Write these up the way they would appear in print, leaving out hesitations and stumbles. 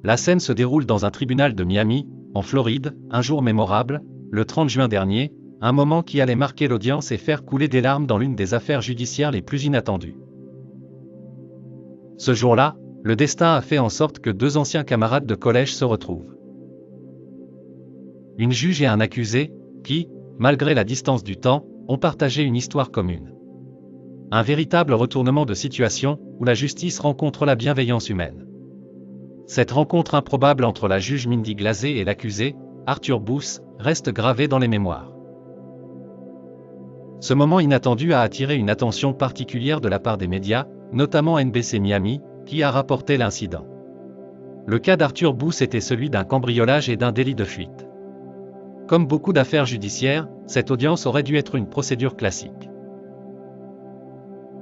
La scène se déroule dans un tribunal de Miami, en Floride, un jour mémorable, le 30 juin dernier, un moment qui allait marquer l'audience et faire couler des larmes dans l'une des affaires judiciaires les plus inattendues. Ce jour-là, le destin a fait en sorte que deux anciens camarades de collège se retrouvent. Une juge et un accusé, qui, malgré la distance du temps, ont partagé une histoire commune. Un véritable retournement de situation, où la justice rencontre la bienveillance humaine. Cette rencontre improbable entre la juge Mindy Glazé et l'accusé, Arthur Booth, reste gravée dans les mémoires. Ce moment inattendu a attiré une attention particulière de la part des médias, notamment NBC Miami, qui a rapporté l'incident. Le cas d'Arthur Booth était celui d'un cambriolage et d'un délit de fuite. Comme beaucoup d'affaires judiciaires, cette audience aurait dû être une procédure classique.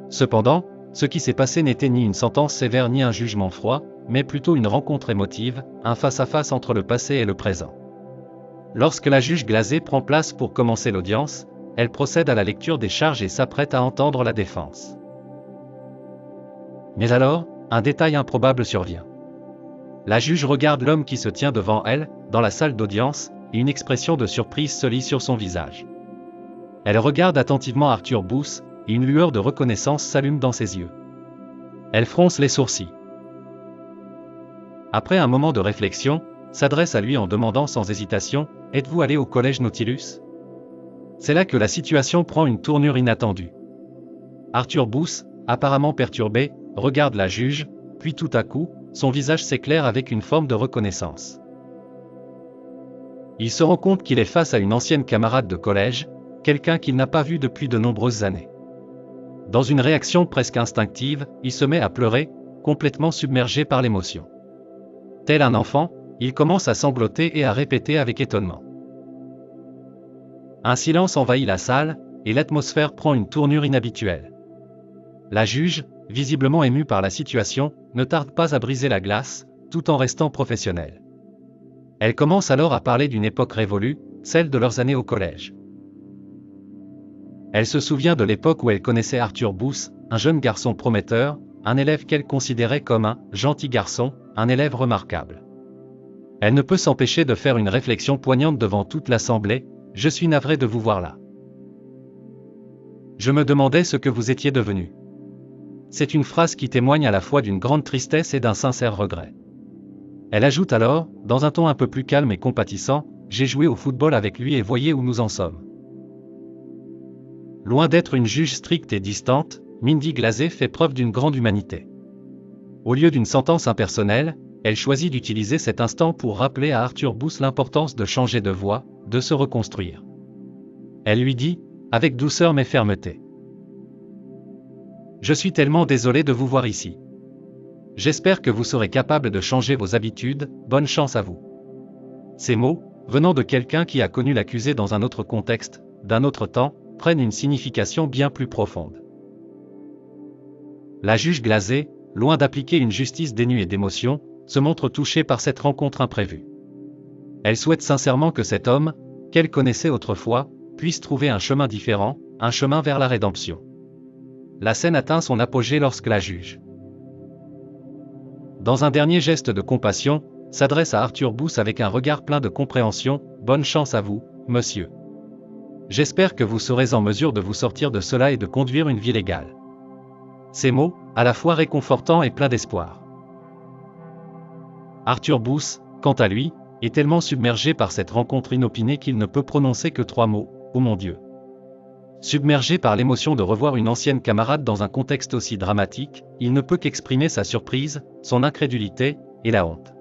Cependant, ce qui s'est passé n'était ni une sentence sévère ni un jugement froid, mais plutôt une rencontre émotive, un face-à-face entre le passé et le présent. Lorsque la juge Glazé prend place pour commencer l'audience, elle procède à la lecture des charges et s'apprête à entendre la défense. Mais alors, un détail improbable survient. La juge regarde l'homme qui se tient devant elle, dans la salle d'audience, et une expression de surprise se lit sur son visage. Elle regarde attentivement Arthur Booth, et une lueur de reconnaissance s'allume dans ses yeux. Elle fronce les sourcils. Après un moment de réflexion, s'adresse à lui en demandant sans hésitation « Êtes-vous allé au collège Nautilus ?» C'est là que la situation prend une tournure inattendue. Arthur Booth, apparemment perturbé, regarde la juge, puis tout à coup, son visage s'éclaire avec une forme de reconnaissance. Il se rend compte qu'il est face à une ancienne camarade de collège, quelqu'un qu'il n'a pas vu depuis de nombreuses années. Dans une réaction presque instinctive, il se met à pleurer, complètement submergé par l'émotion. Tel un enfant, il commence à sangloter et à répéter avec étonnement. Un silence envahit la salle, et l'atmosphère prend une tournure inhabituelle. La juge, visiblement émue par la situation, ne tarde pas à briser la glace, tout en restant professionnelle. Elle commence alors à parler d'une époque révolue, celle de leurs années au collège. Elle se souvient de l'époque où elle connaissait Arthur Booth, un jeune garçon prometteur, un élève qu'elle considérait comme un « gentil garçon », un élève remarquable. Elle ne peut s'empêcher de faire une réflexion poignante devant toute l'assemblée « Je suis navrée de vous voir là. Je me demandais ce que vous étiez devenu. » C'est une phrase qui témoigne à la fois d'une grande tristesse et d'un sincère regret. Elle ajoute alors, dans un ton un peu plus calme et compatissant, « J'ai joué au football avec lui et voyez où nous en sommes. » Loin d'être une juge stricte et distante, Mindy Glazé fait preuve d'une grande humanité. Au lieu d'une sentence impersonnelle, elle choisit d'utiliser cet instant pour rappeler à Arthur Booth l'importance de changer de voie, de se reconstruire. Elle lui dit, avec douceur mais fermeté. « Je suis tellement désolé de vous voir ici. J'espère que vous serez capable de changer vos habitudes, bonne chance à vous. » Ces mots, venant de quelqu'un qui a connu l'accusé dans un autre contexte, d'un autre temps, prennent une signification bien plus profonde. La juge Glazé, loin d'appliquer une justice dénuée d'émotion, se montre touchée par cette rencontre imprévue. Elle souhaite sincèrement que cet homme, qu'elle connaissait autrefois, puisse trouver un chemin différent, un chemin vers la rédemption. La scène atteint son apogée lorsque la juge, dans un dernier geste de compassion, s'adresse à Arthur Booth avec un regard plein de compréhension, « Bonne chance à vous, monsieur. J'espère que vous serez en mesure de vous sortir de cela et de conduire une vie légale. » Ces mots, à la fois réconfortants et pleins d'espoir. Arthur Booth, quant à lui, est tellement submergé par cette rencontre inopinée qu'il ne peut prononcer que 3 mots, « Oh mon Dieu !» Submergé par l'émotion de revoir une ancienne camarade dans un contexte aussi dramatique, il ne peut qu'exprimer sa surprise, son incrédulité, et la honte.